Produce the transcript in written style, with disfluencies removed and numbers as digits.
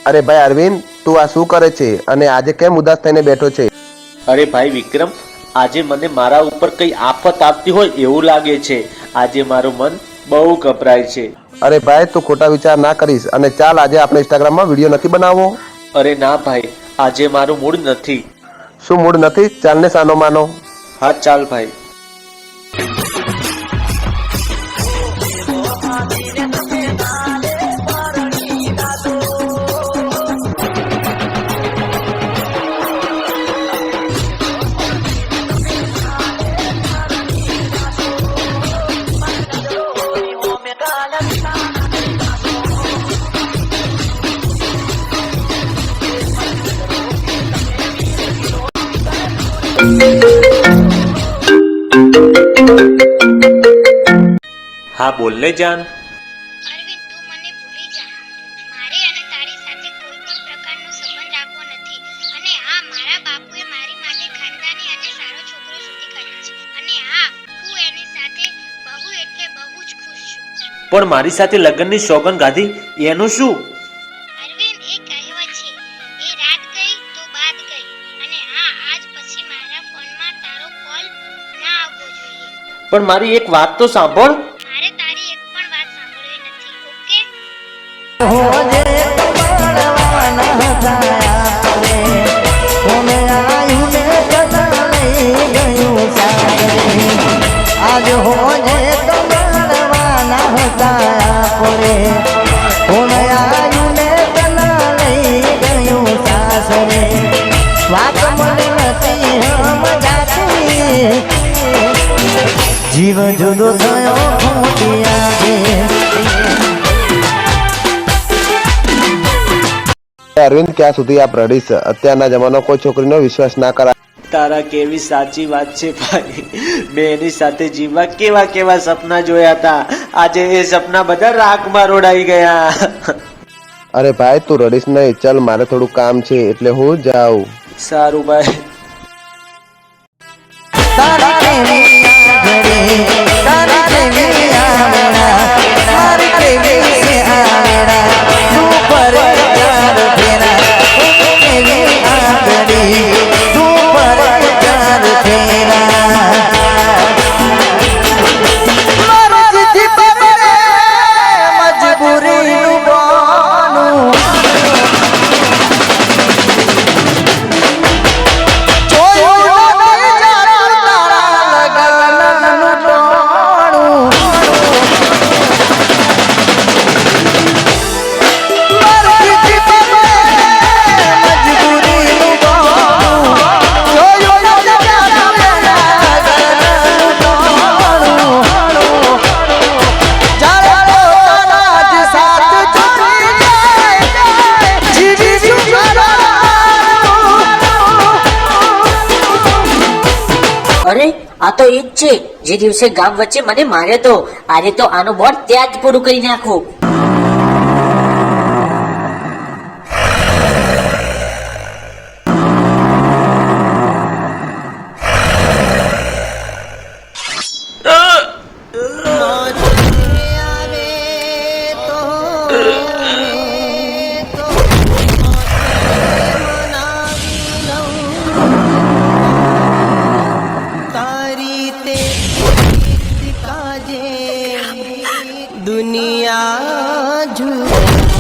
અરે ભાઈ અરવિંદ, તું આ શું કરે છે અને આજે કેમ ઉદાસ થઈને બેઠો છે? અરે ભાઈ વિક્રમ, આજે મને મારા ઉપર કઈ આફત આવતી હોય એવું લાગે છે. આજે મારું મન બહુ ગભરાય છે. અરે ભાઈ, તું ખોટા વિચાર ના કરીશ અને ચાલ આજે આપણે ઇન્સ્ટાગ્રામમાં વિડીયો નથી બનાવવો. અરે ના ભાઈ, આજે મારું મૂડ નથી. શું મૂડ નથી? ચાલ ને સાનો માનો. હા ચાલ ભાઈ. હા બોલ ને જાન. અરવિંદ, તું મને ભૂલી જા. મારે અને તારી સાથે કોઈ પણ પ્રકારનો સંબંધ રાખવો નથી. અને હા, મારા બાપુએ મારી માટે ખાનદાની અને સારો છોકરો શોધી કાઢ્યો છે. અને હા, હું એની સાથે બહુ એટલે બહુ જ ખુશ છું. પણ મારી સાથે લગ્નની સોગંદ ગાધી એનું શું? અરવિંદ, એ કહેવત છે, એ રાત ગઈ તો બાત ગઈ. અને હા, આજ પછી મારા ફોનમાં તારો કોલ ના આવવો જોઈએ. પણ મારી એક વાત તો સાંભળ. મારે તારી એક પણ વાત સાંભળવી નથી. ઓકે? आज हो जे तो मारवाना हसाया पड़े होने आयु ने तना लई गયું સાસરે વાત મને નથી હમ જાતી જીવ જુદો થયો ખોટિયા છે. અરવિંદ, ક્યાં સુધી આપ રડીશ? અત્યારના જમાનો કોઈ છોકરીનો વિશ્વાસ ના કરાય. તારા કેવી સાચી વાત છે ભાઈ. મેં એની સાથે જીવવા કેવા કેવા સપના જોયા હતા. આજે એ સપના બધા રાખમાં રોડાઈ ગયા. અરે ભાઈ, તું રડીશ નહીં. ચાલ, મારે થોડું કામ છે એટલે હું જાઉં. સારું ભાઈ. તારી કેવી આંગળી તારી કેવી આંગળા મારી કેવી છે આંગળા તું પર ચાર ફેરા કેવી આંગળી તું પર ચાર ફેરા મારી જીતી પર મજબૂરીનું બાનું અરે આ તો ઈ જ છે જે દિવસે ગામ વચ્ચે મને માર્યો તો. આજે તો આનું બોર્ડ ત્યાં જ પૂરું કરી નાખું. दुनिया झूठ